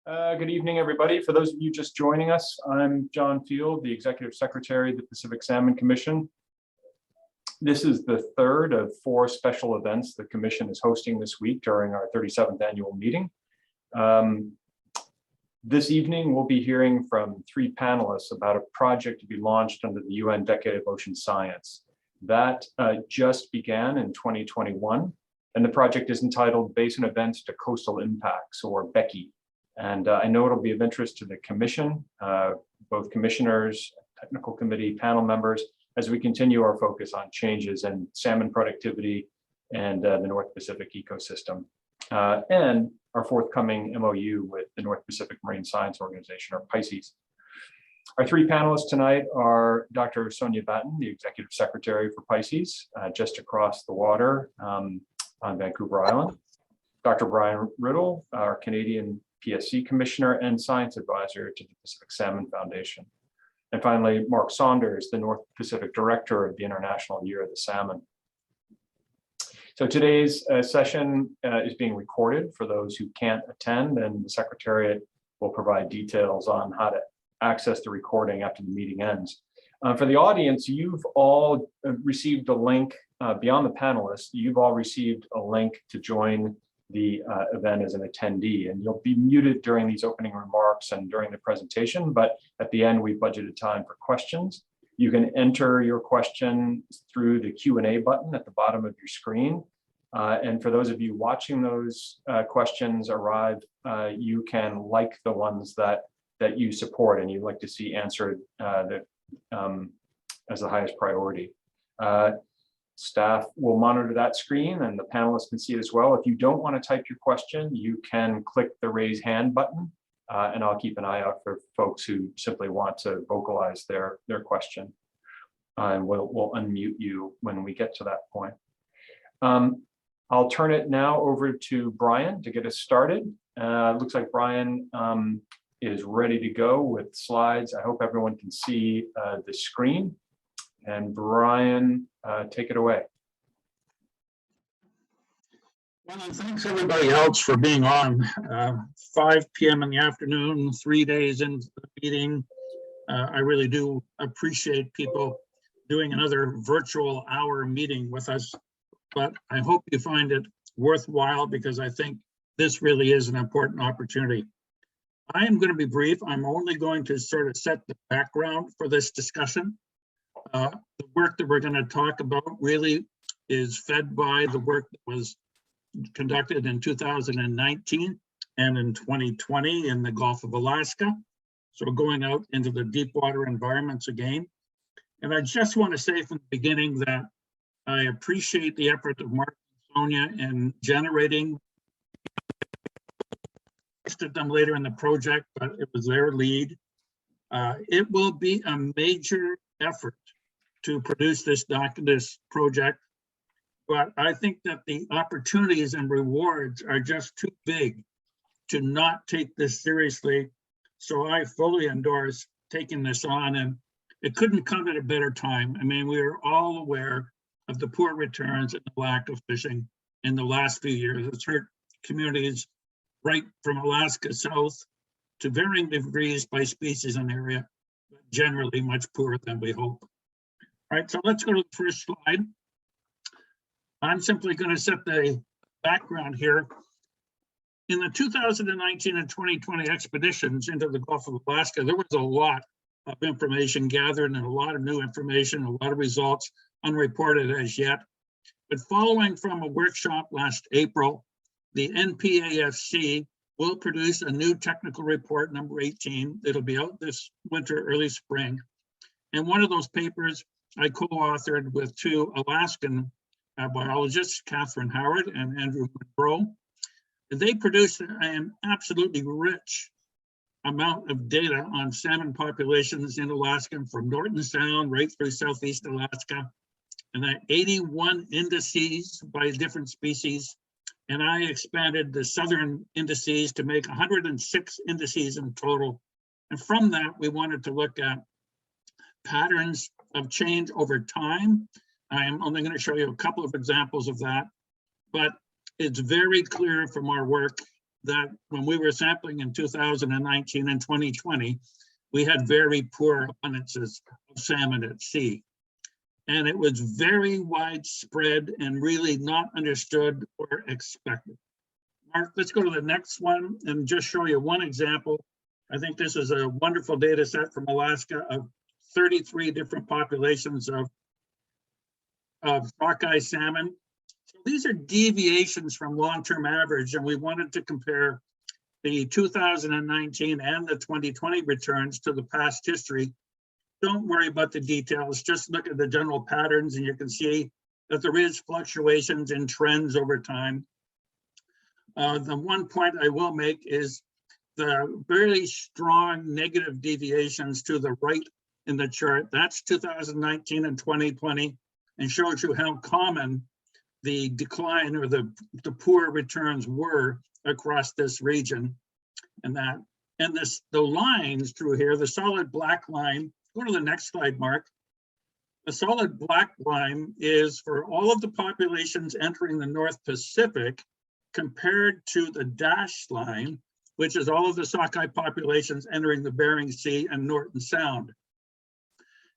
Good evening, everybody. For those of you just joining us, I'm John Field, the Executive Secretary of the Pacific Salmon Commission. This is the third of 4 special events the Commission is hosting this week during our 37th annual meeting. This evening, we'll be hearing from 3 panelists about a project to be launched under the UN Decade of Ocean Science. That just began in 2021, and the project is entitled Basin Events to Coastal Impacts, or BECI. And I know it'll be of interest to the Commission, both commissioners, technical committee, panel members, as we continue our focus on changes in salmon productivity and the North Pacific ecosystem, and our forthcoming MOU with the North Pacific Marine Science Organization, or PICES. Our 3 panelists tonight are Dr. Sonia Batten, the Executive Secretary for PICES, just across the water on Vancouver Island, Dr. Brian Riddell, our Canadian PSC Commissioner and Science Advisor to the Pacific Salmon Foundation. And finally, Mark Saunders, the North Pacific Director of the International Year of the Salmon. So today's session is being recorded for those who can't attend, and the Secretariat will provide details on how to access the recording after the meeting ends. For the audience, you've all received a link, beyond the panelists, you've all received a link to join the event as an attendee, and you'll be muted during these opening remarks and during the presentation, but at the end we budgeted time for questions. You can enter your question through the Q&A button at the bottom of your screen, and for those of you watching those questions arrive, you can like the ones that you support and you'd like to see answered as the highest priority. Staff will monitor that screen and the panelists can see it as well. If you don't want to type your question, you can click the raise hand button, and I'll keep an eye out for folks who simply want to vocalize their question. And we'll unmute you when we get to that point. I'll turn it now over to Brian to get us started. Looks like Brian is ready to go with slides. I hope everyone can see the screen. And Brian, take it away. Well, and thanks everybody else for being on. 5 p.m. in the afternoon, 3 days into the meeting. I really do appreciate people doing another virtual hour meeting with us, but I hope you find it worthwhile because I think this really is an important opportunity. I am going to be brief. I'm only going to sort of set the background for this discussion. The work that we're going to talk about really is fed by the work that was conducted in 2019 and in 2020 in the Gulf of Alaska. So going out into the deep water environments again. And I just want to say from the beginning that I appreciate the effort of Mark and Sonia in generating them later in the project, but it was their lead. It will be a major effort to produce this project, but I think that the opportunities and rewards are just too big to not take this seriously. So I fully endorse taking this on, and it couldn't come at a better time. I mean, we are all aware of the poor returns and the lack of fishing in the last few years. It's hurt communities right from Alaska south to varying degrees by species and area, but generally much poorer than we hope. All right, so let's go to the first slide. I'm simply going to set the background here. In the 2019 and 2020 expeditions into the Gulf of Alaska, there was a lot of information gathered and a lot of new information, a lot of results unreported as yet. But following from a workshop last April, the NPAFC will produce a new technical report, number 18. It'll be out this winter, early spring. And one of those papers I co-authored with 2 Alaskan biologists, Catherine Howard and Andrew Monroe. And they produced an absolutely rich amount of data on salmon populations in Alaska from Norton Sound right through Southeast Alaska, and that 81 indices by different species. And I expanded the southern indices to make 106 indices in total. And from that, we wanted to look at patterns of change over time. I am only going to show you a couple of examples of that, but it's very clear from our work that when we were sampling in 2019 and 2020, we had very poor abundances of salmon at sea. And it was very widespread and really not understood or expected. Mark, let's go to the next one and just show you one example. I think this is a wonderful data set from Alaska of 33 different populations of sockeye salmon. So these are deviations from long-term average, and we wanted to compare the 2019 and the 2020 returns to the past history. Don't worry about the details, just look at the general patterns and you can see that there is fluctuations in trends over time. The one point I will make is the very strong negative deviations to the right in the chart. That's 2019 and 2020 and shows you how common the decline or the poor returns were across this region. And the lines through here, the solid black line, go to the next slide, Mark. The solid black line is for all of the populations entering the North Pacific compared to the dashed line, which is all of the sockeye populations entering the Bering Sea and Norton Sound.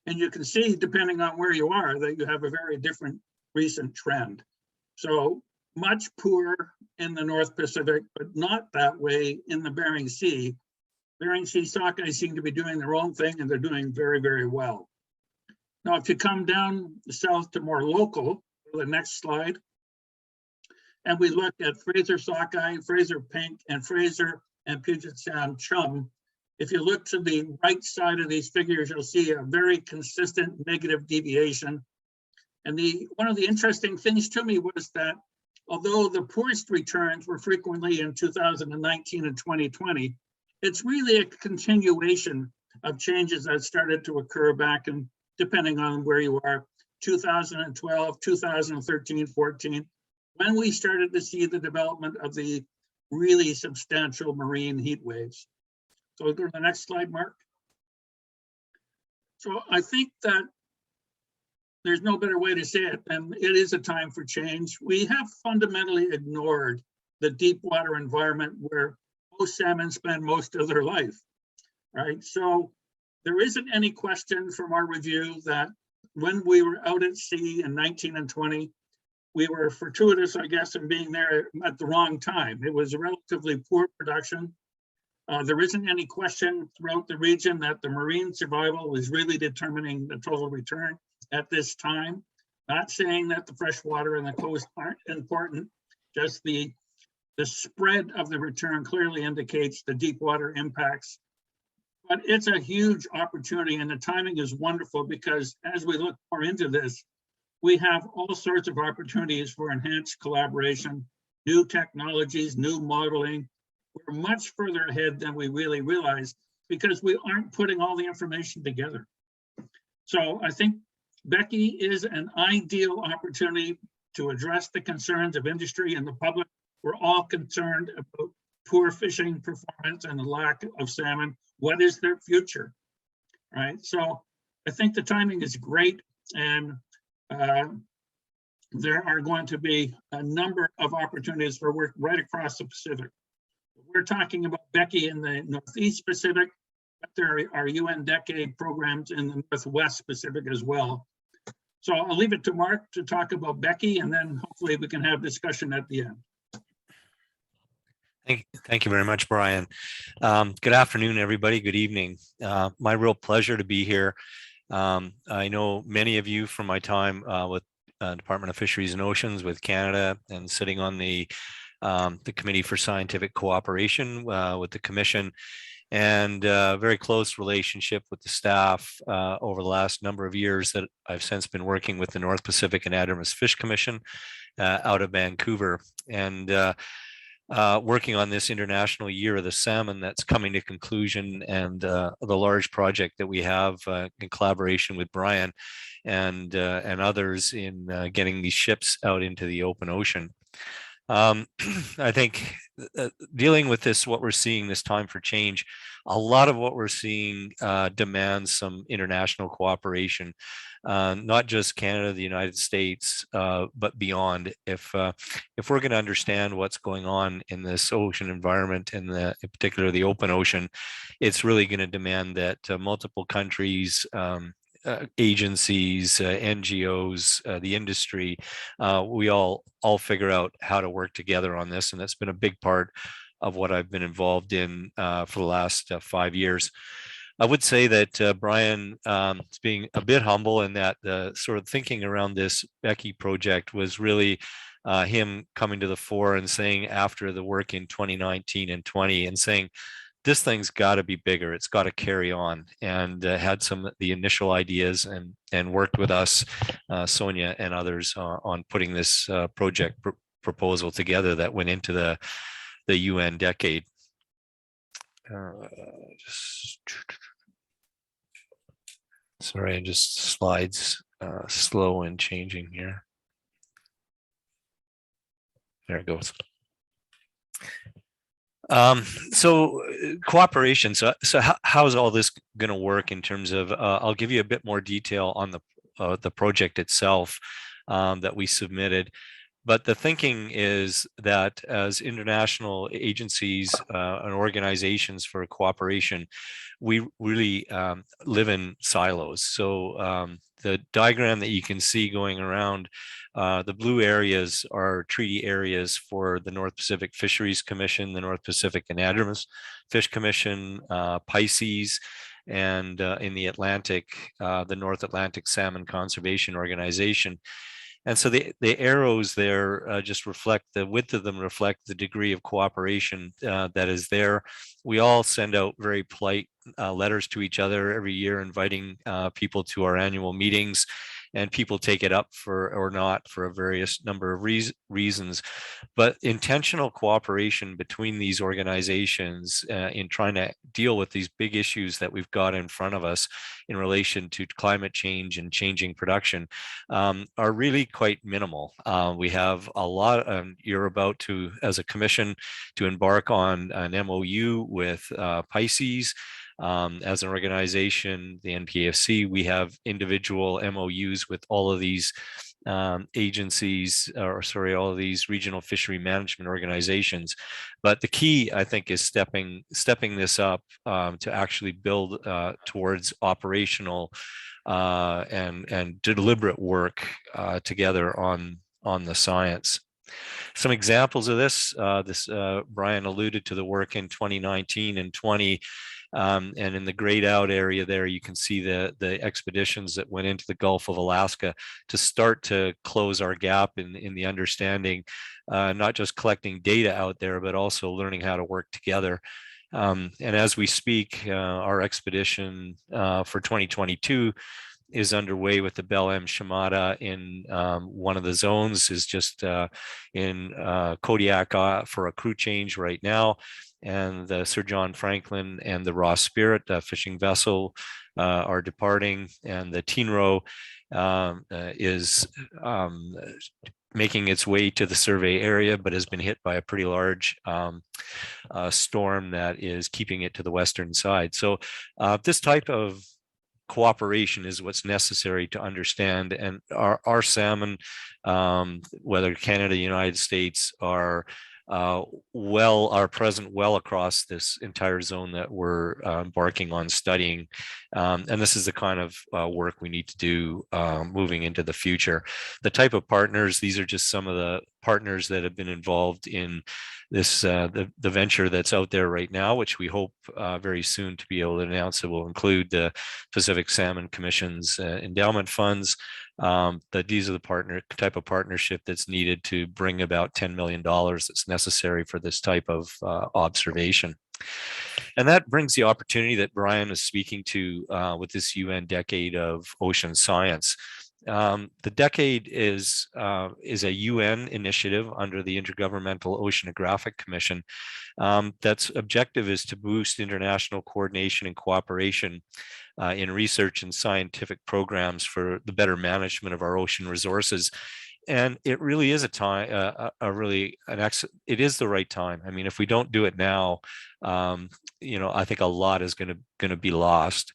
And you can see, depending on where you are, that you have a very different recent trend. So much poorer in the North Pacific, but not that way in the Bering Sea. Bering Sea sockeye seem to be doing their own thing and they're doing very, very well. Now, if you come down south to more local, the next slide, and we look at Fraser sockeye, Fraser pink, and Fraser and Puget Sound chum, if you look to the right side of these figures, you'll see a very consistent negative deviation. And one of the interesting things to me was that although the poorest returns were frequently in 2019 and 2020, it's really a continuation of changes that started to occur back in, depending on where you are, 2012, 2013, 14, when we started to see the development of the really substantial marine heat waves. So we'll go to the next slide, Mark. So I think that there's no better way to say it than it is a time for change. We have fundamentally ignored the deep water environment where most salmon spend most of their life, right? So there isn't any question from our review that when we were out at sea in 19 and 20, we were fortuitous, I guess, in being there at the wrong time. It was a relatively poor production. There isn't any question throughout the region that the marine survival was really determining the total return at this time. Not saying that the freshwater and the coast aren't important, just the spread of the return clearly indicates the deep water impacts. But it's a huge opportunity and the timing is wonderful because as we look more into this, we have all sorts of opportunities for enhanced collaboration, new technologies, new modeling. We're much further ahead than we really realize because we aren't putting all the information together. So I think BECI is an ideal opportunity to address the concerns of industry and the public. We're all concerned about poor fishing performance and the lack of salmon. What is their future, right? So I think the timing is great and there are going to be a number of opportunities for work right across the Pacific. We're talking about BECI in the Northeast Pacific, but there are UN decade programs in the Northwest Pacific as well. So I'll leave it to Mark to talk about BECI and then hopefully we can have discussion at the end. Thank you very much, Brian. Good afternoon, everybody. Good evening. My real pleasure to be here. I know many of you from my time with Department of Fisheries and Oceans with Canada and sitting on the Committee for Scientific Cooperation with the Commission and very close relationship with the staff over the last number of years that I've since been working with the North Pacific Anadromous Fish Commission out of Vancouver. And working on this International Year of the Salmon that's coming to conclusion and the large project that we have in collaboration with Brian and others in getting these ships out into the open ocean. I think dealing with this, what we're seeing this time for change, a lot of what we're seeing demands some international cooperation. not just Canada, the United States, but beyond. If we're going to understand what's going on in this ocean environment, in particular the open ocean, it's really going to demand that multiple countries, agencies, NGOs, the industry, we all figure out how to work together on this, and that's been a big part of what I've been involved in for the last 5 years. I would say that Brian is being a bit humble in that the sort of thinking around this BECI project was really him coming to the fore and saying, after the work in 2019 and 20, and saying, this thing's got to be bigger. It's got to carry on, and had some of the initial ideas and worked with us, Sonia and others, on putting this project proposal together that went into the UN decade. Sorry, just slides slow and changing here. There it goes. So cooperation. So how is all this going to work in terms of? I'll give you a bit more detail on the project itself that we submitted. But the thinking is that as international agencies and organizations for cooperation, we really live in silos. So the diagram that you can see going around, the blue areas are treaty areas for the North Pacific Fisheries Commission, the North Pacific Anadromous Fish Commission, PICES, and in the Atlantic, the North Atlantic Salmon Conservation Organization. And so the arrows there just reflect, the width of them reflect the degree of cooperation that is there. We all send out very polite letters to each other every year, inviting people to our annual meetings, and people take it up for or not for a various number of reasons. But intentional cooperation between these organizations in trying to deal with these big issues that we've got in front of us in relation to climate change and changing production are really quite minimal. We have a lot, you're about to, as a commission, to embark on an MOU with PICES. As an organization, the NPFC, we have individual MOUs with all of these agencies, or sorry, all of these regional fishery management organizations. But the key, I think, is stepping this up to actually build towards operational and deliberate work together on the science. Some examples of this, Brian alluded to the work in 2019 and 20. And in the grayed out area there, you can see the expeditions that went into the Gulf of Alaska to start to close our gap in the understanding, not just collecting data out there, but also learning how to work together. And as we speak, our expedition for 2022 is underway with the Bell M. Shimada in one of the zones, is just in Kodiak for a crew change right now. And the Sir John Franklin and the Ross Spirit fishing vessel are departing, and the Tinro is making its way to the survey area, but has been hit by a pretty large storm that is keeping it to the western side. So this type of cooperation is what's necessary to understand, and our salmon, whether Canada, United States, are present well across this entire zone that we're embarking on studying. And this is the kind of work we need to do moving into the future. The type of partners, these are just some of the partners that have been involved in this, the venture that's out there right now, which we hope very soon to be able to announce. It will include the Pacific Salmon Commission's endowment funds. That these are the type of partnership that's needed to bring about $10 million that's necessary for this type of observation. And that brings the opportunity that Brian was speaking to with this UN Decade of Ocean Science. The decade is a UN initiative under the Intergovernmental Oceanographic Commission that's objective is to boost international coordination and cooperation in research and scientific programs for the better management of our ocean resources. And it really is it is the right time. I mean, if we don't do it now, I think a lot is going to be lost.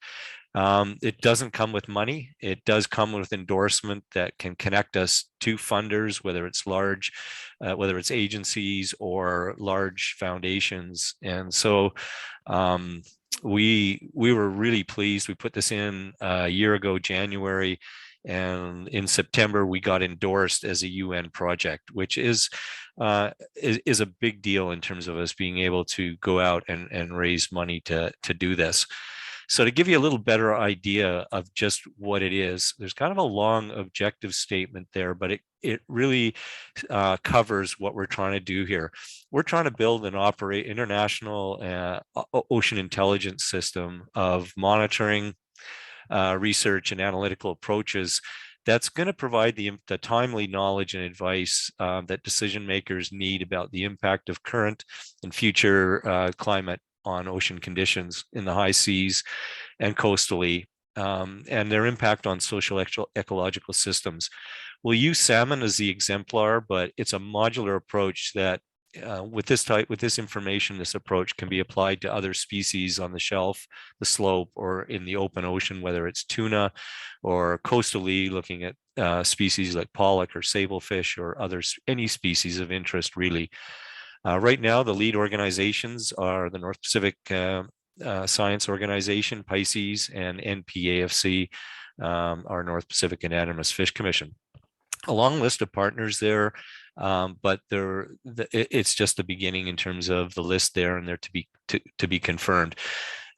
It doesn't come with money. It does come with endorsement that can connect us to funders, whether it's large, whether it's agencies or large foundations. And so we were really pleased. We put this in a year ago, January, and in September we got endorsed as a UN project, which is a big deal in terms of us being able to go out and raise money to do this. So to give you a little better idea of just what it is, there's kind of a long objective statement there, but it really covers what we're trying to do here. We're trying to build and operate international ocean intelligence system of monitoring, research and analytical approaches that's going to provide the timely knowledge and advice that decision makers need about the impact of current and future climate on ocean conditions in the high seas and coastally, and their impact on socio-ecological systems. We'll use salmon as the exemplar, but it's a modular approach that with this information, this approach can be applied to other species on the shelf, the slope, or in the open ocean, whether it's tuna or coastally, looking at species like pollock or sablefish or any species of interest, really. Right now, the lead organizations are the North Pacific Science Organization, PICES, and NPAFC, our North Pacific Anadromous Fish Commission. A long list of partners there, but it's just the beginning in terms of the list there, and they're to be confirmed.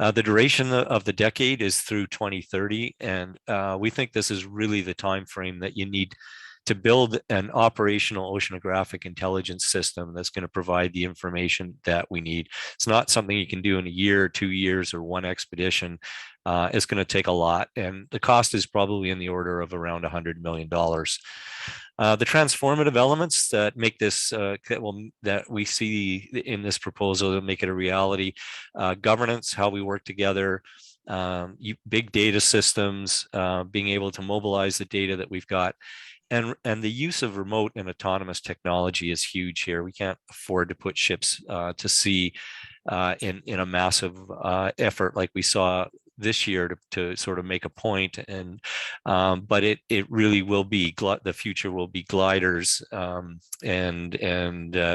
The duration of the decade is through 2030, and we think this is really the time frame that you need to build an operational oceanographic intelligence system that's going to provide the information that we need. It's not something you can do in a year, 2 years, or one expedition. It's going to take a lot, and the cost is probably in the order of around $100 million. The transformative elements that make this, that we see in this proposal that make it a reality: governance, how we work together, big data systems, being able to mobilize the data that we've got. And the use of remote and autonomous technology is huge here. We can't afford to put ships to sea in a massive effort like we saw this year to sort of make a point. And but it really will be, the future will be gliders and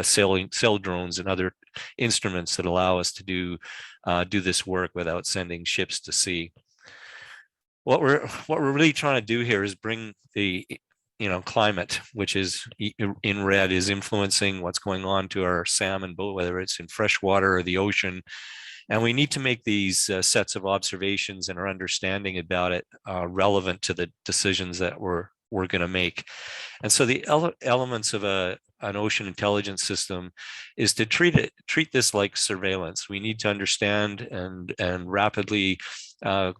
sail drones and other instruments that allow us to do this work without sending ships to sea. What we're really trying to do here is bring the climate, which is in red, is influencing what's going on to our salmon, both whether it's in freshwater or the ocean. And we need to make these sets of observations and our understanding about it relevant to the decisions that we're going to make. And so the elements of an ocean intelligence system is to treat this like surveillance. We need to understand and rapidly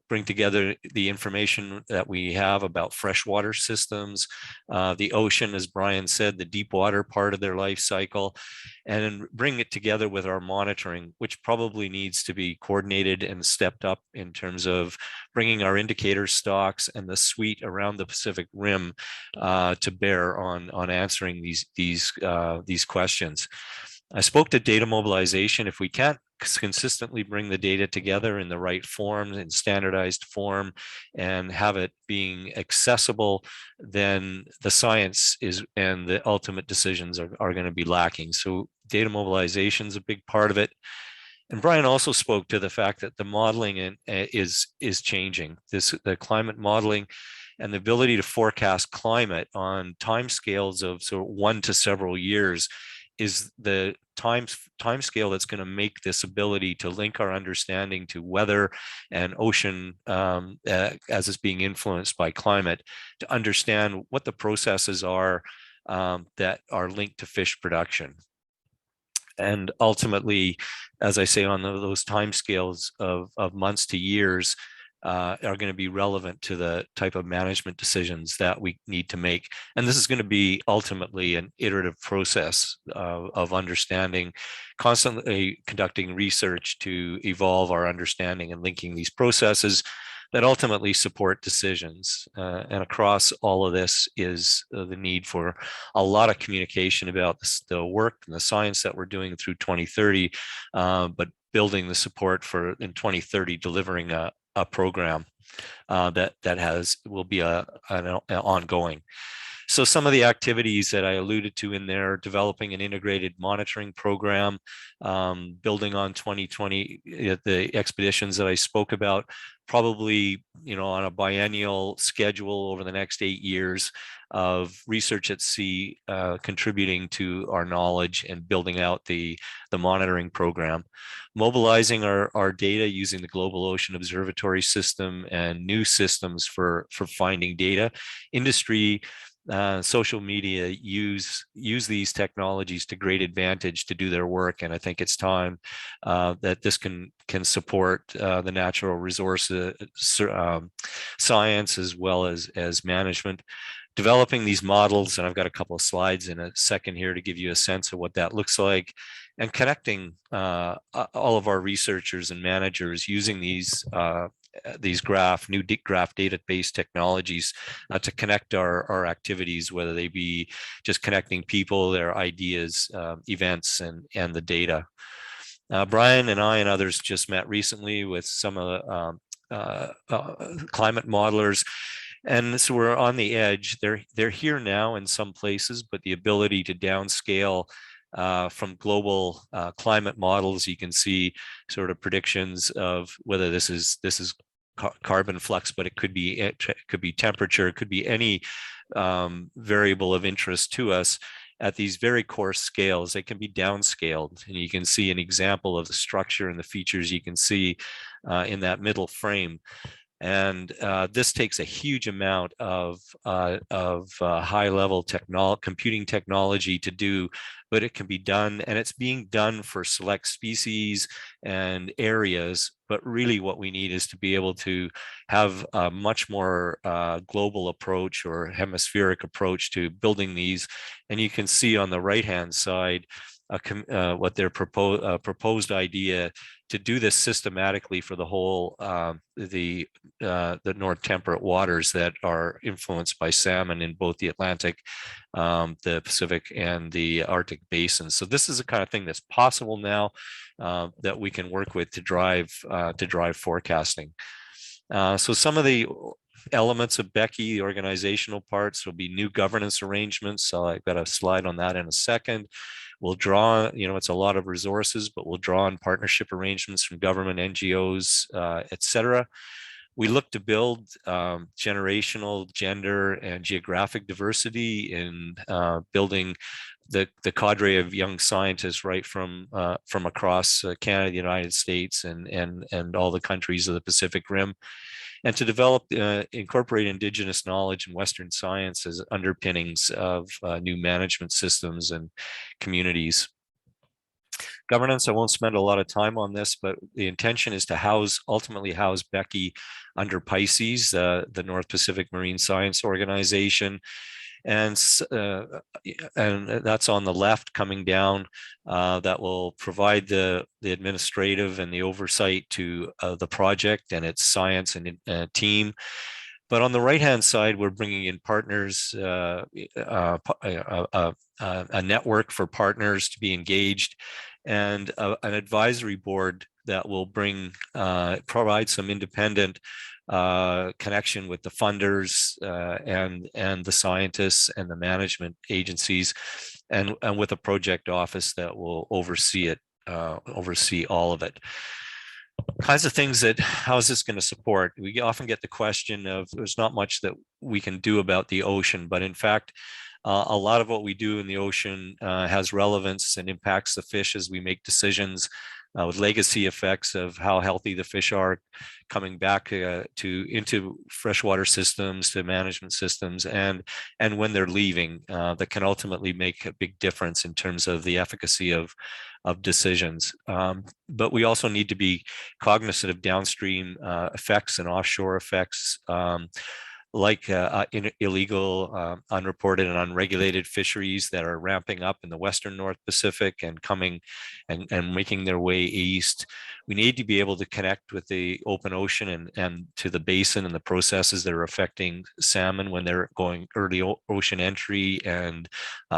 bring together the information that we have about freshwater systems, the ocean, as Brian said, the deep water part of their life cycle, and bring it together with our monitoring, which probably needs to be coordinated and stepped up in terms of bringing our indicator stocks and the suite around the Pacific Rim to bear on answering these questions. I spoke to data mobilization. If we can't consistently bring the data together in the right form, in standardized form, and have it being accessible, then the science and the ultimate decisions are going to be lacking. So data mobilization is a big part of it. And Brian also spoke to the fact that the modeling is changing. The climate modeling and the ability to forecast climate on timescales of sort of 1 to several years is the time scale that's going to make this ability to link our understanding to weather and ocean as it's being influenced by climate, to understand what the processes are that are linked to fish production. And ultimately, as I say, on those timescales of months to years, are going to be relevant to the type of management decisions that we need to make. And this is going to be ultimately an iterative process of understanding, constantly conducting research to evolve our understanding and linking these processes that ultimately support decisions. And across all of this is the need for a lot of communication about the work and the science that we're doing through 2030, but building the support for in 2030 delivering a a program that will be an ongoing. So some of the activities that I alluded to in there: developing an integrated monitoring program, building on 2020, the expeditions that I spoke about, probably, on a biennial schedule over the next 8 years of research at sea, contributing to our knowledge and building out the monitoring program, mobilizing our data using the Global Ocean Observatory System and new systems for finding data. Industry, social media use these technologies to great advantage to do their work, and I think it's time that this can support the natural resource science as well as management. Developing these models, and I've got a couple of slides in a second here to give you a sense of what that looks like, and connecting all of our researchers and managers using these new graph database technologies to connect our activities, whether they be just connecting people, their ideas, events, and the data. Brian and I and others just met recently with some of the climate modelers. And so we're on the edge. They're here now in some places, but the ability to downscale from global climate models, you can see sort of predictions of whether this is carbon flux, but it could be temperature, it could be any variable of interest to us. At these very coarse scales, they can be downscaled, and you can see an example of the structure and the features you can see in that middle frame. And this takes a huge amount of high-level computing technology to do, but it can be done, and it's being done for select species and areas. But really what we need is to be able to have a much more global approach or hemispheric approach to building these. And you can see on the right-hand side what their proposed idea to do this systematically for the whole the North temperate waters that are influenced by salmon in both the Atlantic, the Pacific, and the Arctic basins. So this is the kind of thing that's possible now that we can work with to drive forecasting. So some of the elements of BECI, the organizational parts, will be new governance arrangements. So I've got a slide on that in a second. We'll draw, it's a lot of resources, but we'll draw on partnership arrangements from government, NGOs, et cetera. We look to build generational, gender, and geographic diversity in building the cadre of young scientists right from across Canada, the United States, and all the countries of the Pacific Rim, and to develop, incorporate Indigenous knowledge and Western science as underpinnings of new management systems and communities. Governance, I won't spend a lot of time on this, but the intention is to ultimately house BECI under PICES, the North Pacific Marine Science Organization. And that's on the left coming down. That will provide the administrative and the oversight to the project and its science and team. But on the right-hand side, we're bringing in partners, a network for partners to be engaged, and an advisory board that will provide some independent connection with the funders and the scientists and the management agencies, and with a project office that will oversee all of it. Kinds of things that, how is this going to support? We often get the question of, there's not much that we can do about the ocean, but in fact, a lot of what we do in the ocean has relevance and impacts the fish as we make decisions, with legacy effects of how healthy the fish are coming back into freshwater systems, to management systems, and when they're leaving, that can ultimately make a big difference in terms of the efficacy of decisions. But we also need to be cognizant of downstream effects and offshore effects, like illegal, unreported, and unregulated fisheries that are ramping up in the Western North Pacific and coming and making their way east. We need to be able to connect with the open ocean and to the basin and the processes that are affecting salmon when they're going early ocean entry and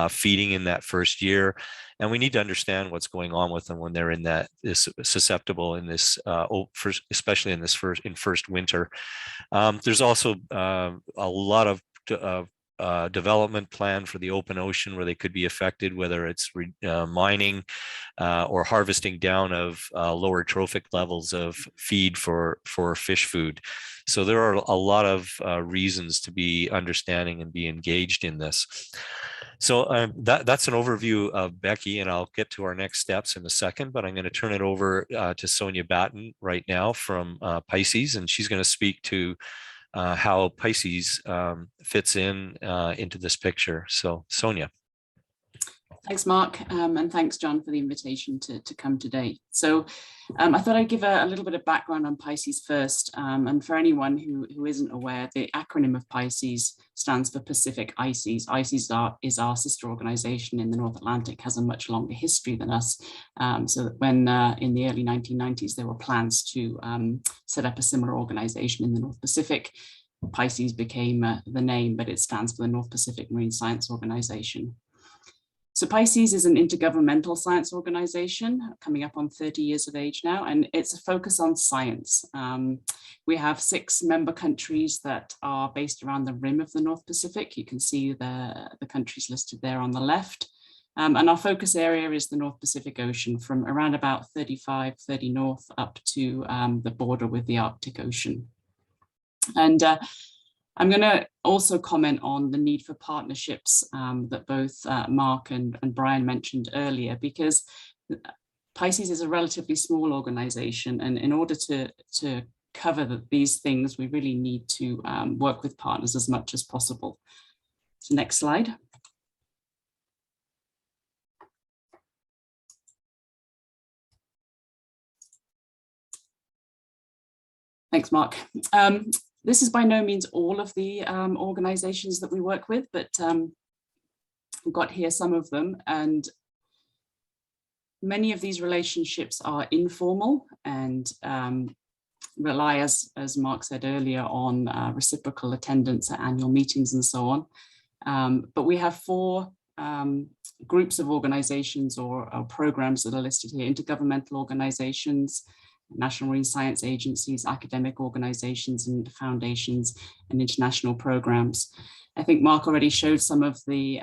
feeding in that first year. And we need to understand what's going on with them when they're in this susceptible in this, especially in this first winter. There's also a lot of development plan for the open ocean where they could be affected, whether it's mining or harvesting down of lower trophic levels of feed for fish food. So there are a lot of reasons to be understanding and be engaged in this. So that's an overview of BECI, and I'll get to our next steps in a second, but I'm going to turn it over to Sonia Batten right now from PICES, and she's going to speak to how PICES fits into this picture. So Sonia. Thanks, Mark, and thanks, John, for the invitation to come today. So I thought I'd give a little bit of background on PICES first. And for anyone who isn't aware, the acronym of PICES stands for Pacific ICES. ICES is our sister organization in the North Atlantic, has a much longer history than us. So that when in the early 1990s, there were plans to set up a similar organization in the North Pacific. PICES became the name, but it stands for the North Pacific Marine Science Organization. So PICES is an intergovernmental science organization coming up on 30 years of age now, and it's a focus on science. We have 6 member countries that are based around the rim of the North Pacific. You can see the countries listed there on the left. And our focus area is the North Pacific Ocean from around about 30 north up to the border with the Arctic Ocean. And I'm going to also comment on the need for partnerships that both Mark and Brian mentioned earlier, because PICES is a relatively small organization, and in order to cover these things, we really need to work with partners as much as possible. So next slide. Thanks, Mark. This is by no means all of the organizations that we work with, but we've got here some of them, and many of these relationships are informal and rely, as Mark said earlier, on reciprocal attendance at annual meetings and so on. But we have 4 groups of organizations or programs that are listed here: intergovernmental organizations, national marine science agencies, academic organizations and foundations, and international programs. I think Mark already showed some of the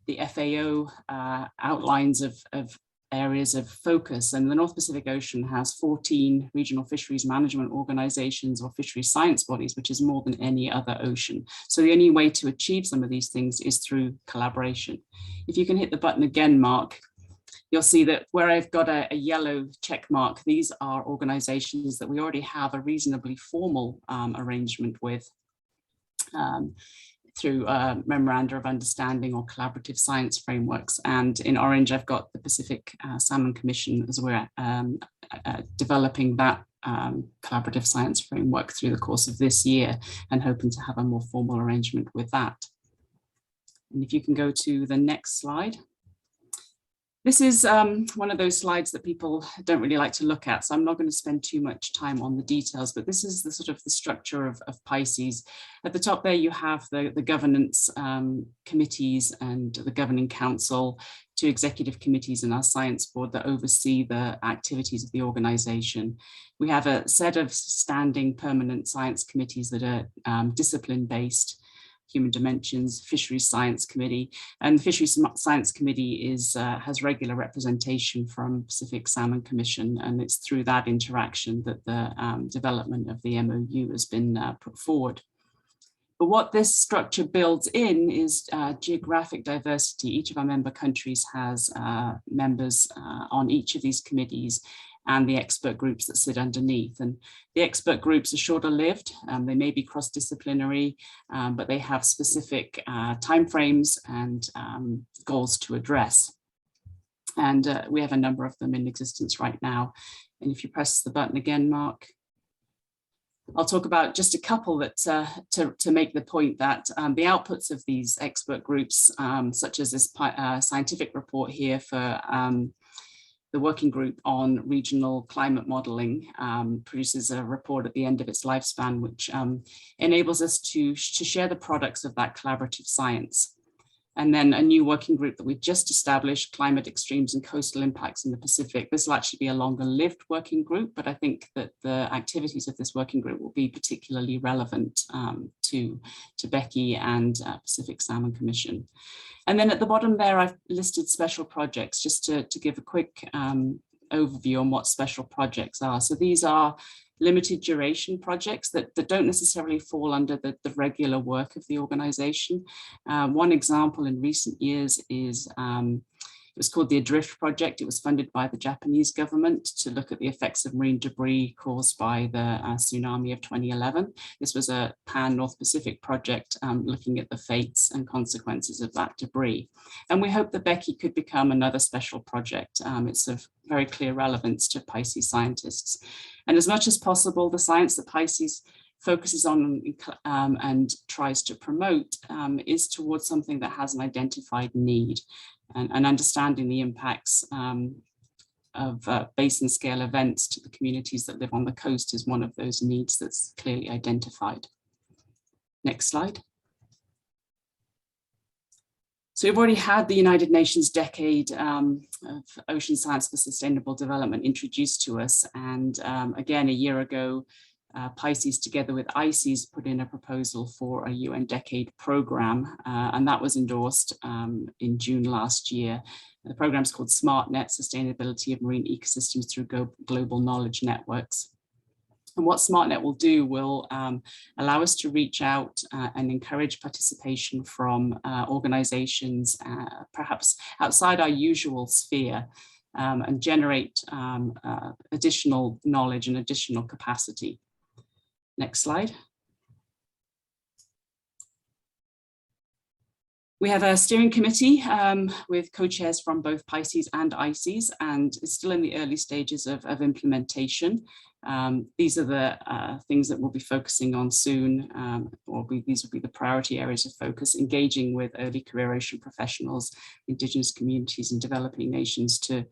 FAO outlines of areas of focus, and the North Pacific Ocean has 14 regional fisheries management organizations or fisheries science bodies, which is more than any other ocean. So the only way to achieve some of these things is through collaboration. If you can hit the button again, Mark, you'll see that where I've got a yellow check mark, these are organizations that we already have a reasonably formal arrangement with through memoranda of understanding or collaborative science frameworks. And in orange, I've got the Pacific Salmon Commission, as we're developing that collaborative science framework through the course of this year and hoping to have a more formal arrangement with that. And if you can go to the next slide. This is one of those slides that people don't really like to look at, so I'm not going to spend too much time on the details, but this is the sort of the structure of PICES. At the top there, you have the governance committees and the governing council, 2 executive committees and our science board that oversee the activities of the organization. We have a set of standing permanent science committees that are discipline-based: Human Dimensions, Fisheries Science Committee, and the Fisheries Science Committee has regular representation from Pacific Salmon Commission, and it's through that interaction that the development of the MOU has been put forward. But what this structure builds in is geographic diversity. Each of our member countries has members on each of these committees and the expert groups that sit underneath. And the expert groups are shorter lived. They may be cross-disciplinary, but they have specific timeframes and goals to address. And we have a number of them in existence right now. And if you press the button again, Mark, I'll talk about just a couple that to make the point that the outputs of these expert groups, such as this scientific report here for the working group on regional climate modeling, produces a report at the end of its lifespan, which enables us to share the products of that collaborative science. And then a new working group that we just established, Climate Extremes and Coastal Impacts in the Pacific. This will actually be a longer lived working group, but I think that the activities of this working group will be particularly relevant to BECI and Pacific Salmon Commission. And then at the bottom there, I've listed special projects just to give a quick overview on what special projects are. So these are limited duration projects that don't necessarily fall under the regular work of the organization. One example in recent years is it was called the Adrift Project. It was funded by the Japanese government to look at the effects of marine debris caused by the tsunami of 2011. This was a pan-North Pacific project looking at the fates and consequences of that debris. And we hope that BECI could become another special project. It's of very clear relevance to PICES scientists. And as much as possible, the science that PICES focuses on and tries to promote is towards something that has an identified need. And understanding the impacts of basin-scale events to the communities that live on the coast is one of those needs that's clearly identified. Next slide. So we've already had the United Nations Decade of Ocean Science for Sustainable Development introduced to us. And again, a year ago, PICES together with ICES put in a proposal for a UN Decade program, and that was endorsed in June last year. The program is called SmartNet, Sustainability of Marine Ecosystems through Global Knowledge Networks. And what SmartNet will do will allow us to reach out and encourage participation from organizations, perhaps outside our usual sphere, and generate additional knowledge and additional capacity. Next slide. We have a steering committee with co-chairs from both PICES and ICES, and it's still in the early stages of implementation. These are the things that we'll be focusing on soon, these will be the priority areas of focus, engaging with early career ocean professionals, Indigenous communities and developing nations to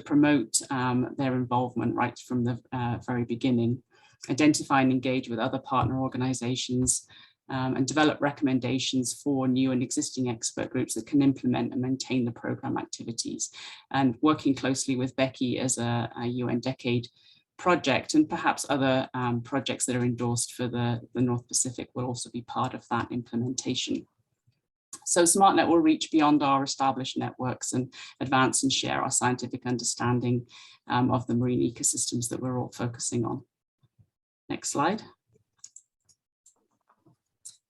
promote their involvement right from the very beginning, identify and engage with other partner organizations, and develop recommendations for new and existing expert groups that can implement and maintain the program activities, and working closely with BECI as a UN Decade project, and perhaps other projects that are endorsed for the North Pacific will also be part of that implementation. So SmartNet will reach beyond our established networks and advance and share our scientific understanding of the marine ecosystems that we're all focusing on. Next slide.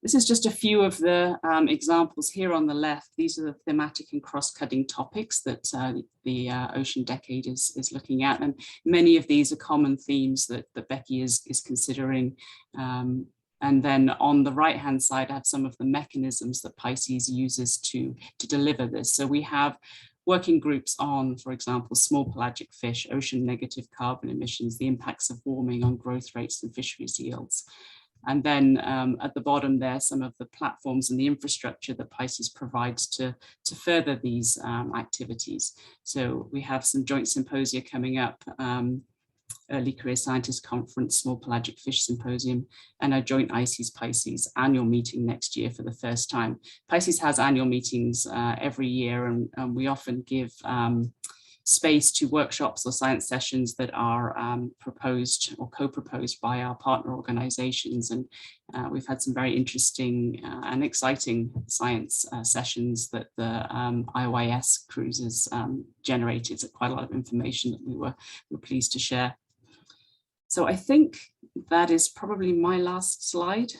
This is just a few of the examples here on the left. These are the thematic and cross-cutting topics that the Ocean Decade is looking at. And many of these are common themes that BECI is considering. And then on the right-hand side, I have some of the mechanisms that PICES uses to deliver this. So we have working groups on, for example, small pelagic fish, ocean negative carbon emissions, the impacts of warming on growth rates and fisheries yields. And then at the bottom there, some of the platforms and the infrastructure that PICES provides to further these activities. So we have some joint symposia coming up, Early Career Scientist Conference, Small Pelagic Fish Symposium, and a joint ICES-PICES annual meeting next year for the first time. PICES has annual meetings every year, and we often give space to workshops or science sessions that are proposed or co-proposed by our partner organizations. And we've had some very interesting and exciting science sessions that the IOIS cruises generated. So quite a lot of information that we were pleased to share. So I think that is probably my last slide.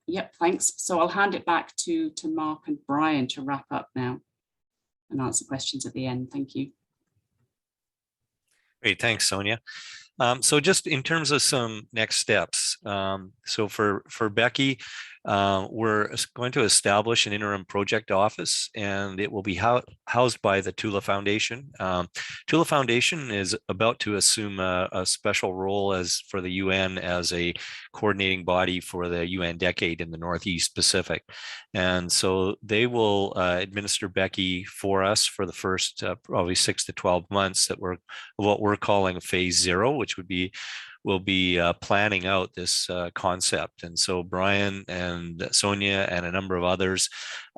Yep, thanks. So I'll hand it back to Mark and Brian to wrap up now and answer questions at the end. Thank you. Great, thanks, Sonia. So just in terms of some next steps, so for BECI, we're going to establish an interim project office, and it will be housed by the Tula Foundation. Tula Foundation is about to assume a special role for the UN as a coordinating body for the UN Decade in the Northeast Pacific. And so they will administer BECI for us for the first probably 6 to 12 months that what we're calling phase 0, which which will be planning out this concept. And so Brian and Sonia and a number of others,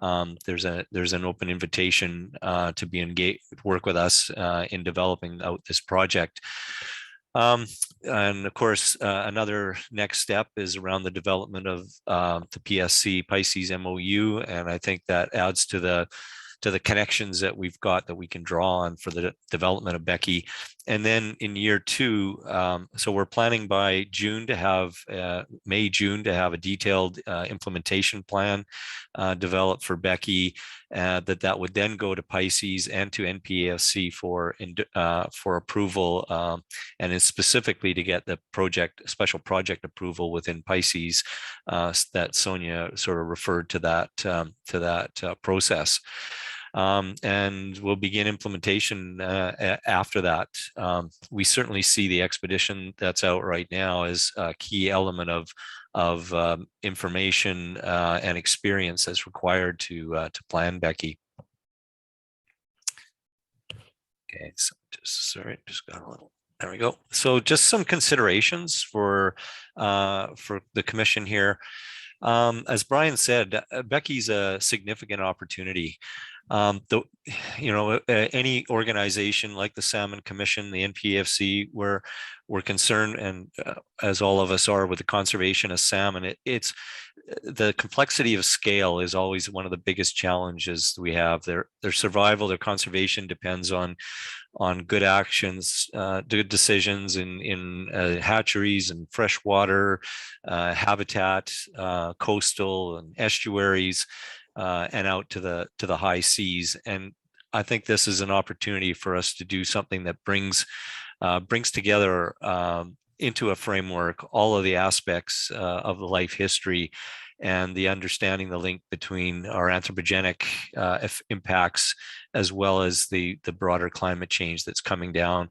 there's an open invitation to be engaged, work with us in developing out this project. And of course, another next step is around the development of the PSC PICES MOU, and I think that adds to the connections that we've got that we can draw on for the development of BECI. And then in year 2, so we're planning by June to have May, June to have a detailed implementation plan developed for BECI, that would then go to PICES and to NPAFC for approval, and is specifically to get the special project approval within PICES that Sonia sort of referred to that process. And we'll begin implementation after that. We certainly see the expedition that's out right now as a key element of information and experience that's required to plan BECI. Okay, so just got a little. There we go. So just some considerations for the commission here. As Brian said, BECI's a significant opportunity. Any organization like the Salmon Commission, the NPAFC, we're concerned, and as all of us are, with the conservation of salmon. It's the complexity of scale is always one of the biggest challenges we have. Their survival, their conservation depends on good actions, good decisions in hatcheries and freshwater habitat, coastal and estuaries, and out to the high seas. And I think this is an opportunity for us to do something that brings together into a framework all of the aspects of the life history and the understanding the link between our anthropogenic impacts as well as the broader climate change that's coming down.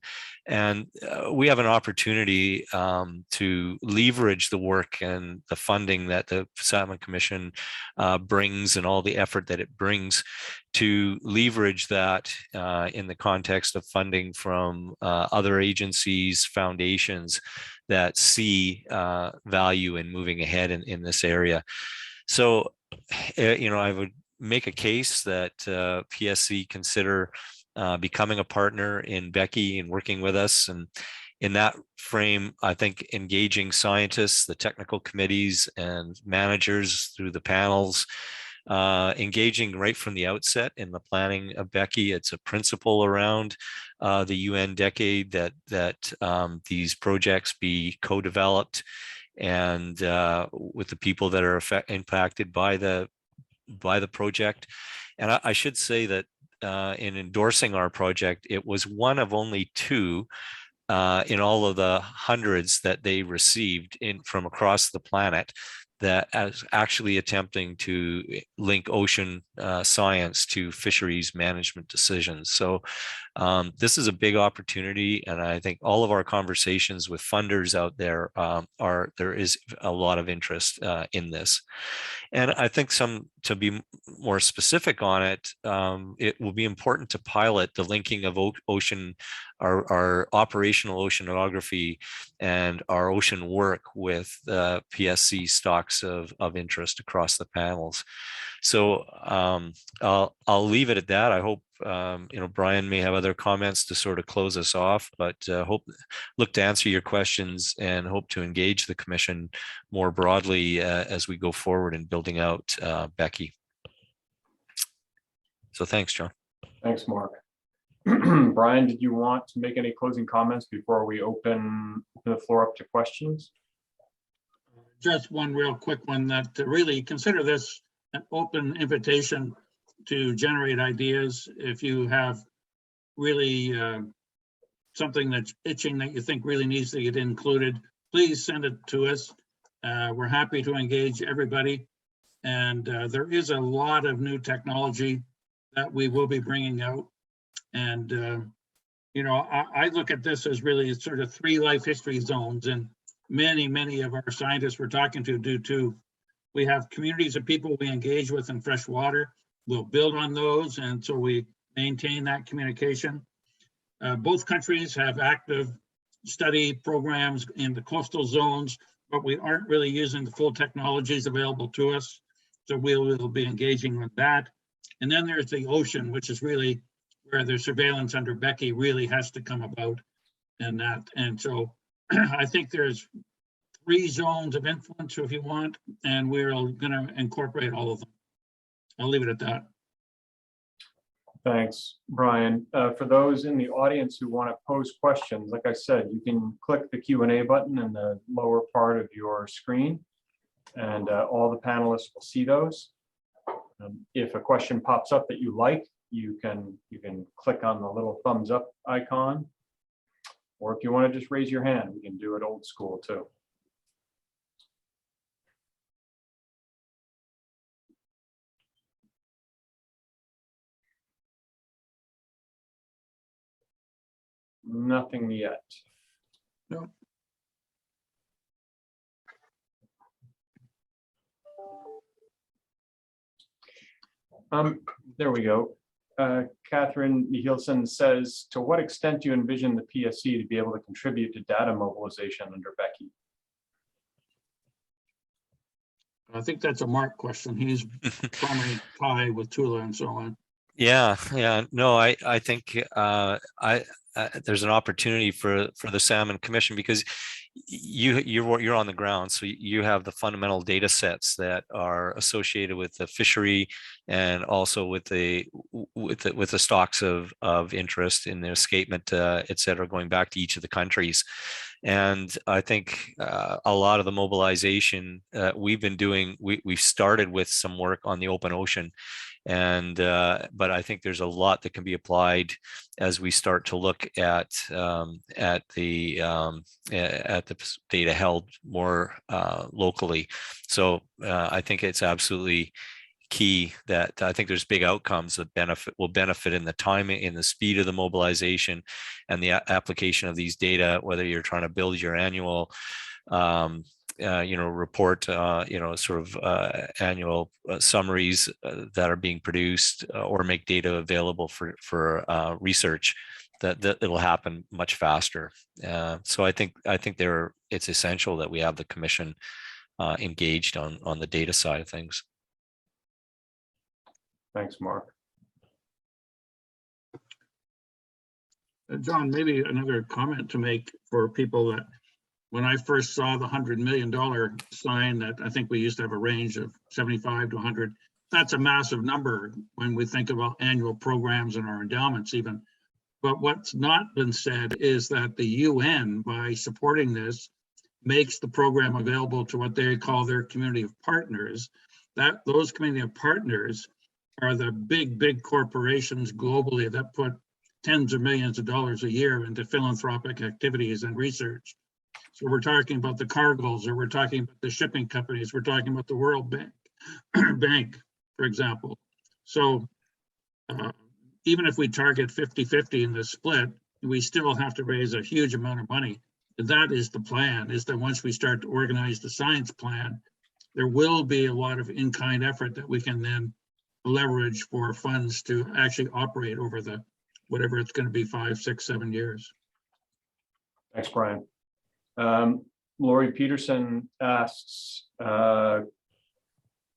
And we have an opportunity to leverage the work and the funding that the Salmon Commission brings and all the effort that it brings to leverage that in the context of funding from other agencies, foundations that see value in moving ahead in this area. So, I would make a case that PSC consider becoming a partner in BECI and working with us. And in that frame, I think engaging scientists, the technical committees and managers through the panels, engaging right from the outset in the planning of BECI. It's a principle around the UN decade that these projects be co-developed and with the people that are impacted by the project. And I should say that in endorsing our project, it was one of only 2 in all of the hundreds that they received from across the planet that is actually attempting to link ocean science to fisheries management decisions. So this is a big opportunity, and I think all of our conversations with funders out there there is a lot of interest in this. And I think to be more specific on it, it will be important to pilot the linking of ocean, our operational oceanography and our ocean work with PSC stocks of interest across the panels. So I'll leave it at that. I hope Brian may have other comments to sort of close us off, but look to answer your questions and hope to engage the commission more broadly as we go forward in building out BECI. So thanks, John. Thanks, Mark. Brian, did you want to make any closing comments before we open the floor up to questions? Just one real quick one, that really consider this an open invitation to generate ideas. If you have really something that's itching that you think really needs to get included, please send it to us. We're happy to engage everybody. And there is a lot of new technology that we will be bringing out. And, I look at this as really sort of 3 life history zones, and many of our scientists we're talking to do too. We have communities of people we engage with in freshwater. We'll build on those, and so we maintain that communication. Both countries have active study programs in the coastal zones, but we aren't really using the full technologies available to us. So we'll be engaging with that. And then there's the ocean, which is really where the surveillance under BECI really has to come about and that. And so I think there's 3 zones of influence, if you want, and we're going to incorporate all of them. I'll leave it at that. Thanks, Brian. For those in the audience who want to pose questions, like I said, you can click the Q&A button in the lower part of your screen, and all the panelists will see those. If a question pops up that you like, you can click on the little thumbs up icon, or if you want to just raise your hand, we can do it old school too. Nothing yet. No. There we go. Catherine Nielsen says, to what extent do you envision the PSC to be able to contribute to data mobilization under BECI? I think that's a Mark question. He's primary tie with Tula and so on. Yeah, no, I think there's an opportunity for the Salmon Commission, because you're on the ground, so you have the fundamental data sets that are associated with the fishery and also with the stocks of interest in the escapement, et cetera, going back to each of the countries. And I think a lot of the mobilization we've been doing, we've started with some work on the open ocean. And but I think there's a lot that can be applied as we start to look at the data held more locally. So I think it's absolutely key that I think there's big outcomes that will benefit in the timing, in the speed of the mobilization, and the application of these data. Whether you're trying to build your annual report, sort of annual summaries that are being produced, or make data available for research, that it'll happen much faster. So I think it's essential that we have the commission engaged on the data side of things. Thanks, Mark. John, maybe another comment to make for people that, when I first saw the $100 million sign, that I think we used to have a range of 75 to 100. That's a massive number when we think about annual programs and our endowments even. But what's not been said is that the UN, by supporting this, makes the program available to what they call their community of partners. That those community of partners are the big corporations globally that put tens of millions of dollars a year into philanthropic activities and research. So we're talking about the Cargills, or we're talking about the shipping companies, we're talking about the World Bank, for example. So even if we target 50-50 in the split, we still have to raise a huge amount of money. And that is the plan, is that once we start to organize the science plan, there will be a lot of in-kind effort that we can then leverage for funds to actually operate over the, whatever it's going to be, 5, 6, 7 years. Thanks, Brian. Lori Peterson asks,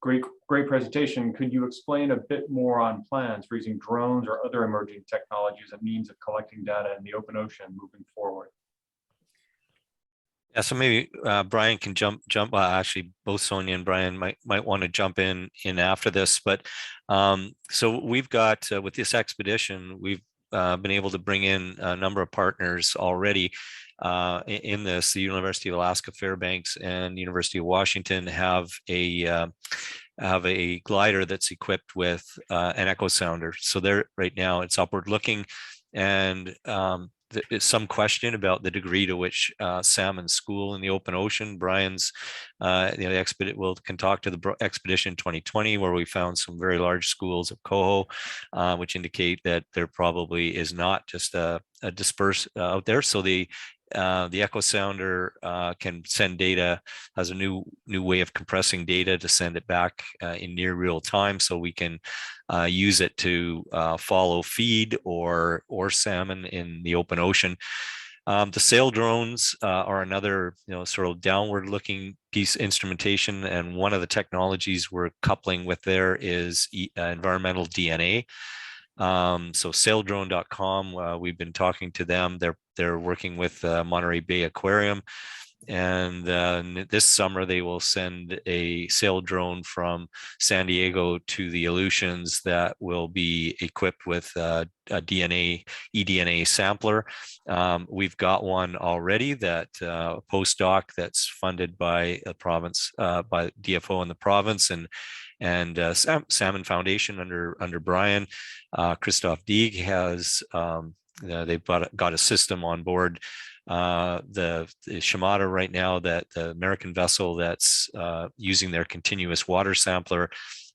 great presentation. Could you explain a bit more on plans for using drones or other emerging technologies as a means of collecting data in the open ocean moving forward? Yeah, so maybe Brian can jump. Actually, both Sonia and Brian might want to jump in after this. But so we've got with this expedition, we've been able to bring in a number of partners already in this. The University of Alaska Fairbanks and University of Washington have a glider that's equipped with an echo sounder. So they're right now it's upward looking, and there's some question about the degree to which salmon school in the open ocean. Brian's can talk to the expedition 2020, where we found some very large schools of coho, which indicate that there probably is not just a disperse out there. So the echo sounder can send data, has a new way of compressing data to send it back in near real time, so we can use it to follow feed or salmon in the open ocean. The sail drones are another, sort of downward looking piece instrumentation. And one of the technologies we're coupling with there is environmental DNA. So saildrone.com, we've been talking to them. They're working with Monterey Bay Aquarium. And this summer, they will send a sail drone from San Diego to the Aleutians that will be equipped with a eDNA sampler. We've got one already that postdoc that's funded by a province, by DFO in the province, and Salmon Foundation under Brian. Christoph Dieg has, they've got a system on board. The Shimada right now, that the American vessel that's using their continuous water sampler,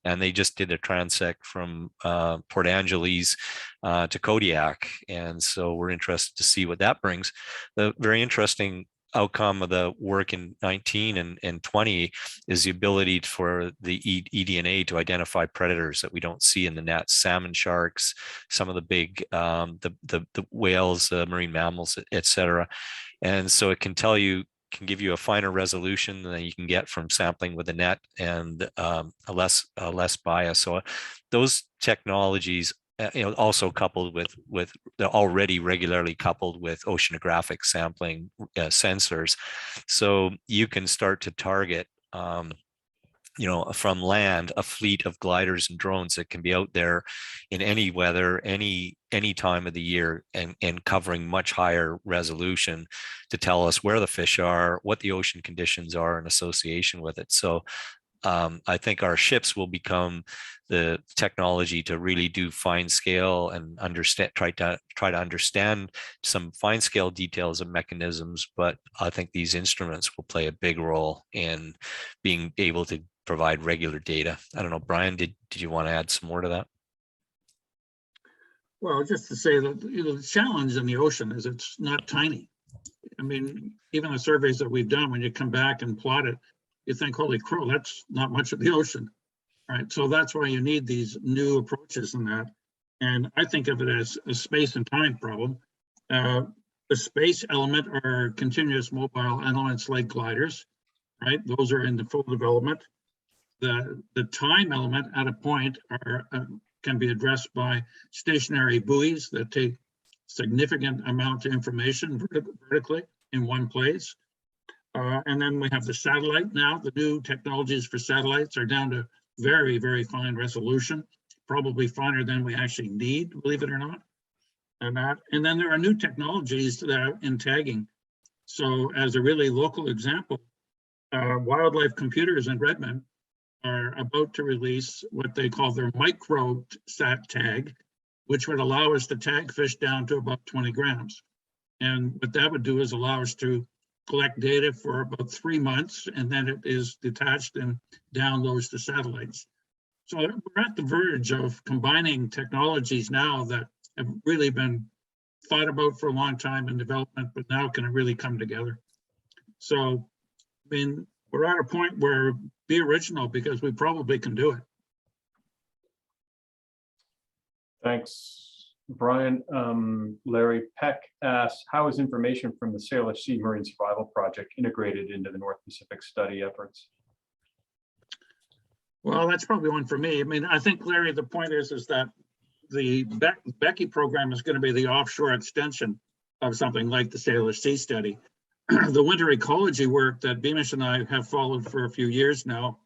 and they just did a transect from Port Angeles to Kodiak, and so we're interested to see what that brings. The very interesting outcome of the work in 19 and 20 is the ability for the eDNA to identify predators that we don't see in the net, salmon, sharks, some of the big, the whales, marine mammals, etc. And so it can give you a finer resolution than you can get from sampling with a net, and a less bias. So those technologies, also coupled with they're already regularly coupled with oceanographic sampling sensors, so you can start to target, from land, a fleet of gliders and drones that can be out there in any weather, any time of the year, and covering much higher resolution to tell us where the fish are, what the ocean conditions are in association with it. So I think our ships will become the technology to really do fine scale and try to understand some fine scale details and mechanisms. But I think these instruments will play a big role in being able to provide regular data. I don't know, Brian, did you want to add some more to that? Well, just to say that the challenge in the ocean is it's not tiny. I mean, even the surveys that we've done, when you come back and plot it, you think, holy crow, that's not much of the ocean, right? So that's why you need these new approaches in that. And I think of it as a space and time problem. The space element are continuous mobile elements like gliders, right? Those are in the full development. The time element at a point can be addressed by stationary buoys that take significant amount of information vertically in one place. And then we have the satellite now. The new technologies for satellites are down to very, very fine resolution, probably finer than we actually need, believe it or not. And then there are new technologies that are in tagging. So as a really local example, wildlife computers in Redmond are about to release what they call their micro sat tag, which would allow us to tag fish down to about 20 grams. And what that would do is allow us to collect data for about 3 months, and then it is detached and downloads to satellites. So we're at the verge of combining technologies now that have really been thought about for a long time in development, but now can really come together. So, I mean, we're at a point where be original, because we probably can do it. Thanks, Brian. Larry Peck asks, how is information from the Salish Sea Marine Survival Project integrated into the North Pacific study efforts? Well, that's probably one for me. I mean, I think, Larry, the point is that the BECI program is going to be the offshore extension of something like the Salish Sea study. The winter ecology work that Beamish and I have followed for a few years now,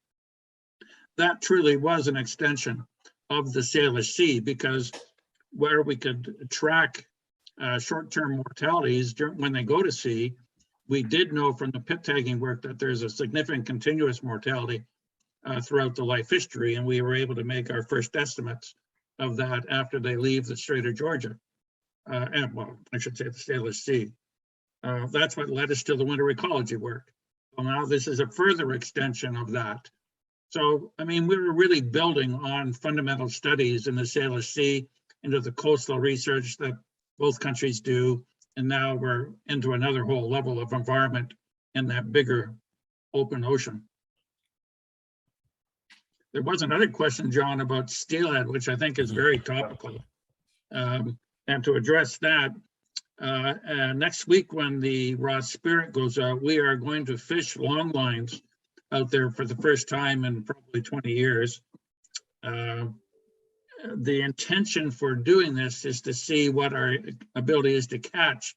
that truly was an extension of the Salish Sea, because where we could track short-term mortalities when they go to sea, we did know from the pit tagging work that there's a significant continuous mortality throughout the life history, and we were able to make our first estimates of that after they leave the Strait of Georgia, and well, I should say the Salish Sea. That's what led us to the winter ecology work. Well, now this is a further extension of that. So, I mean, we were really building on fundamental studies in the Salish Sea, into the coastal research that both countries do, and now we're into another whole level of environment in that bigger open ocean. There was another question, John, about steelhead, which I think is very topical. And to address that, Next week, when the raw spirit goes out, we are going to fish long lines out there for the first time in probably 20 years. The intention for doing this is to see what our ability is to catch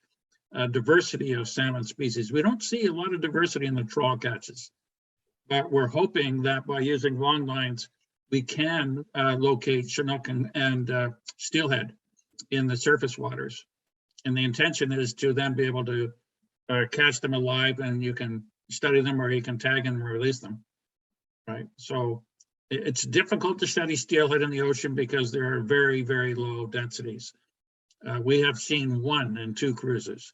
a diversity of salmon species. We don't see a lot of diversity in the trawl catches, but we're hoping that by using long lines, we can locate Chinook and steelhead in the surface waters. And the intention is to then be able to catch them alive, and you can study them, or you can tag them and release them, right? So it's difficult to study steelhead in the ocean because there are very, very low densities. We have seen 1 in 2 cruises,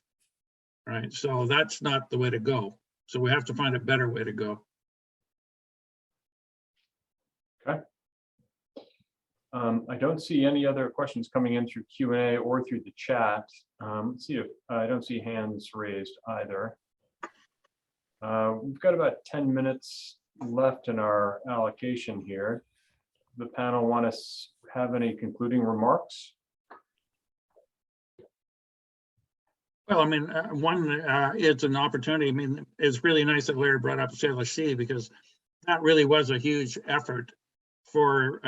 right? So that's not the way to go. So we have to find a better way to go. Okay. I don't see any other questions coming in through Q&A or through the chat. Let's see if I don't see hands raised either. We've got about 10 minutes left in our allocation here. The panel want to have any concluding remarks? Well, I mean, one, it's an opportunity. I mean, it's really nice that Larry brought up Sailor Sea, because that really was a huge effort for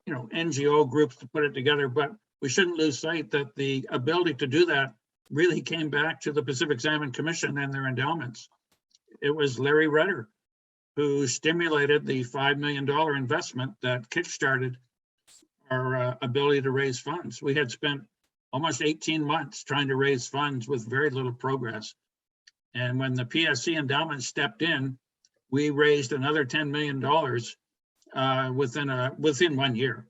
NGO groups to put it together. But we shouldn't lose sight that the ability to do that really came back to the Pacific Salmon Commission and their endowments. It was Larry Riddell who stimulated the $5 million investment that kickstarted our ability to raise funds. We had spent almost 18 months trying to raise funds with very little progress. And when the PSC endowment stepped in, we raised another $10 million within 1 year.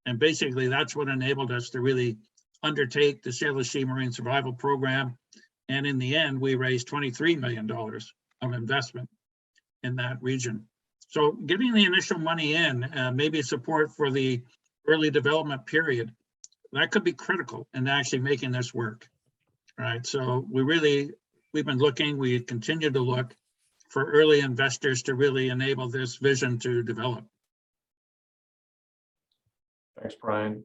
And basically that's what enabled us to really undertake the Sailor Sea Marine Survival Program. And in the end, we raised $23 million of investment in that region. So getting the initial money in, maybe support for the early development period, that could be critical in actually making this work, right? So we've been looking, we continue to look for early investors to really enable this vision to develop. Thanks, Brian.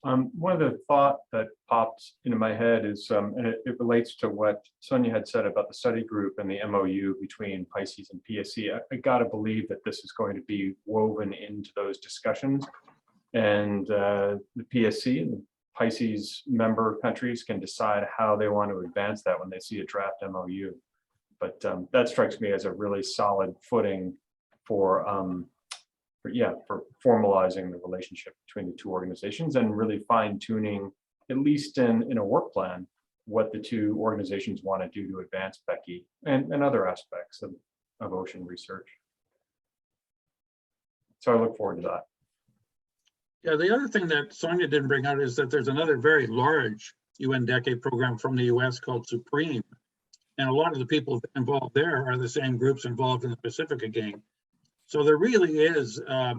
One of the thought that popped into my head is, and it relates to what Sonia had said about the study group and the MOU between PICES and PSC. I got to believe that this is going to be woven into those discussions, and the PSC and the PICES member countries can decide how they want to advance that when they see a draft MOU. But that strikes me as a really solid footing for formalizing the relationship between the two organizations and really fine-tuning, at least in a work plan, what the two organizations want to do to advance BECI and other aspects of ocean research. So I look forward to that. Yeah, the other thing that Sonia didn't bring out is that there's another very large UN decade program from the US called Supreme. And a lot of the people involved there are the same groups involved in the Pacific again. So there really is, what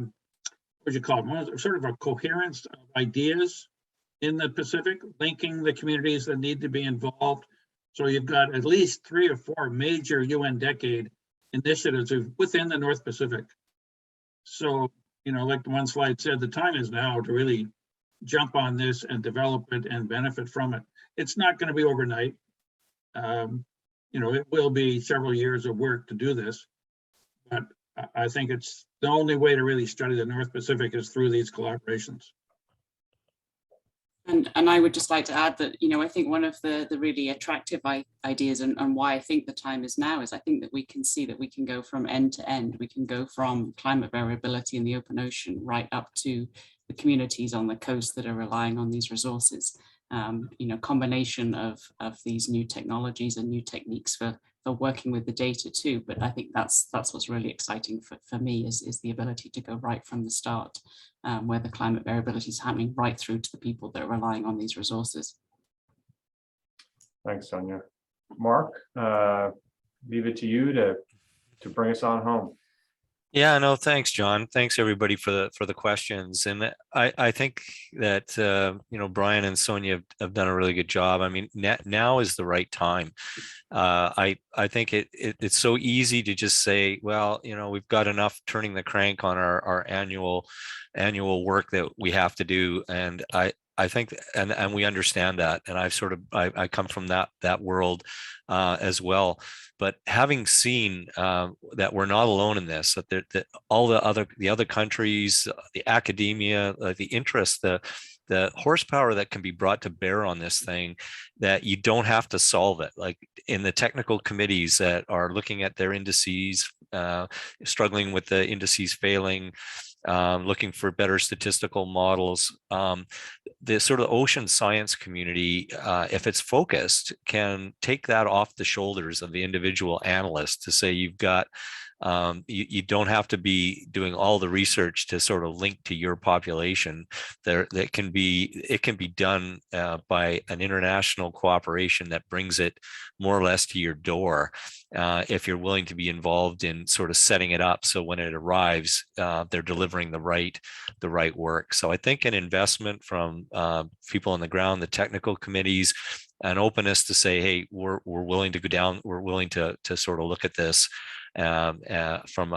would you call it, sort of a coherence of ideas in the Pacific, linking the communities that need to be involved. So you've got at least 3 or 4 major UN decade initiatives within the North Pacific. So, like the one slide said, the time is now to really jump on this and develop it and benefit from it. It's not going to be overnight. It will be several years of work to do this, but I think it's the only way to really study the North Pacific is through these collaborations. And I would just like to add that, I think one of the really attractive ideas and why I think the time is now is I think that we can see that we can go from end to end. We can go from climate variability in the open ocean right up to the communities on the coast that are relying on these resources. Combination of these new technologies and new techniques for working with the data too. But I think that's what's really exciting for me is the ability to go right from the start, where the climate variability is happening right through to the people that are relying on these resources. Thanks, Sonia. Mark, leave it to you to bring us on home. Yeah, no, thanks, John. Thanks everybody for the questions. And I think that Brian and Sonia have done a really good job. I mean, now is the right time. I think it's so easy to just say, well, we've got enough turning the crank on our annual work that we have to do. And I think, and we understand that, and I come from that world as well. But having seen that we're not alone in this, that all the other countries, the academia, the interest, the horsepower that can be brought to bear on this thing, that you don't have to solve it. Like in the technical committees that are looking at their indices, struggling with the indices failing, looking for better statistical models. The sort of ocean science community, if it's focused, can take that off the shoulders of the individual analyst to say you've got, you don't have to be doing all the research to sort of link to your population. It can be done by an international cooperation that brings it more or less to your door, if you're willing to be involved in sort of setting it up so when it arrives, they're delivering the right work. So I think an investment from people on the ground, the technical committees, an openness to say, hey, we're willing to go down, we're willing to sort of look at this from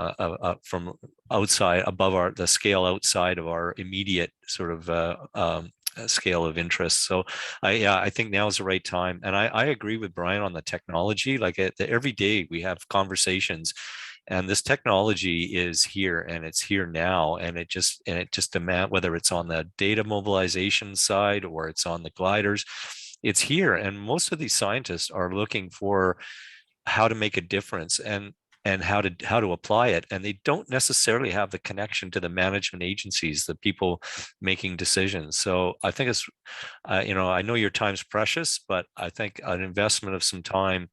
outside, above the scale outside of our immediate sort of scale of interest. So I think now is the right time. And I agree with Brian on the technology. Like every day we have conversations, and this technology is here, and it's here now, and it just demands, whether it's on the data mobilization side or it's on the gliders, it's here. And most of these scientists are looking for how to make a difference and how to apply it, and they don't necessarily have the connection to the management agencies, the people making decisions. So I think it's, I know your time's precious, but I think an investment of some time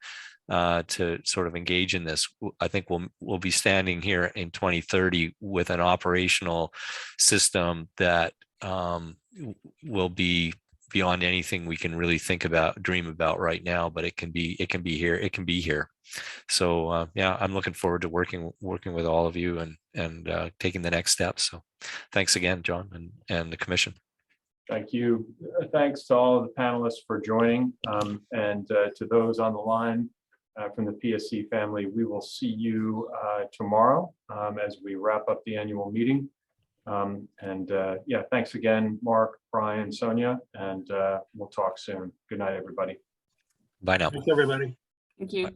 to sort of engage in this, I think we'll be standing here in 2030 with an operational system that will be beyond anything we can really dream about right now. But it can be here. So yeah, I'm looking forward to working with all of you and taking the next steps. So thanks again, John, and the commission. Thank you. Thanks to all of the panelists for joining, and to those on the line from the PSC family. We will see you tomorrow as we wrap up the annual meeting. Yeah, thanks again, Mark, Brian, Sonia, and we'll talk soon. Good night, everybody. Bye now. Thanks, everybody. Thank you.